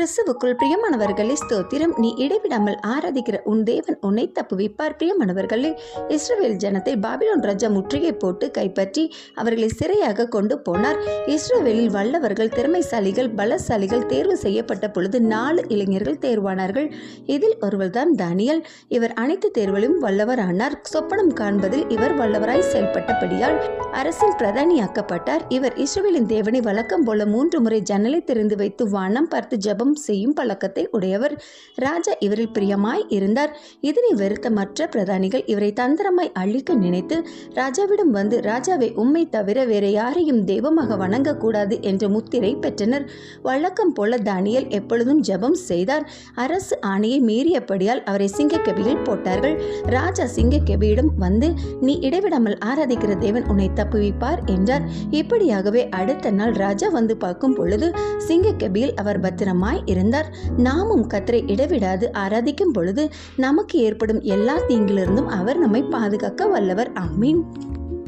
கிறிஸ்துவுக்குள் பிரியமானவர்களே ஸ்தோத்திரம். நீ இடைவிடாமல் ஆராதிக்கிற உன் தேவன் உன்னை தப்புவிப்பார். பிரியமானவர்களே, இஸ்ரவேல் ஜனத்தை பாபிலோன் ராஜா முற்றுகை போட்டு கைப்பற்றி அவர்களை சிறையாக கொண்டு போனார். இஸ்ரவேலில் வல்லவர்கள், திறமைசாலிகள், பலசாலிகள் தேர்வு செய்யப்பட்ட பொழுது 4 இளைஞர்கள் தேர்வானார்கள். இதில் ஒருவர்தான் தானியேல். இவர் அனைத்து தேர்விலும் வல்லவரானார். சொப்பனம் காண்பதில் இவர் வல்லவராய் செயல்பட்டபடியால் அரசின் பிரதானியாக்கப்பட்டார். இவர் இஸ்ரவேலின் தேவனை வழக்கம் போல 3 முறை ஜன்னலை திறந்து வைத்து வானம் பார்த்து ஜெபம் செய்யும் பழக்கத்தை உடையவர். ராஜா இவரில் பிரியமாய் இருந்தார். இதனை வெறுத்த மற்ற பிரதானிகள் இவரை தந்திரமாய் அழிக்க நினைத்து ராஜாவிடம் வந்து, ராஜாவை உம்மை தவிர வேற யாரையும் தெய்வமாக வணங்கக்கூடாது என்ற முத்திரை பெற்றனர். வழக்கம் போல தானியேல் எப்பொழுதும் ஜெபம் செய்தார். அரசு ஆணையை மீறியபடியால் அவரை சிங்கக்கெபியில் போட்டார்கள். ராஜா சிங்கக்கெபியிடம் வந்து, நீ இடைவிடாமல் ஆராதிக்கிற தேவன் உன்னை தப்புவிப்பார் என்றார். இப்படியாகவே அடுத்த நாள் ராஜா வந்து பார்க்கும் பொழுது சிங்கக்கெபியில் அவர் பத்திரமாய் இருந்தார். நாமும் கர்த்தரை இடைவிடாது ஆராதிக்கும் பொழுது நமக்கு ஏற்படும் எல்லா தீங்கிலிருந்தும் அவர் நம்மை பாதுகாக்க வல்லவர். ஆமீன்.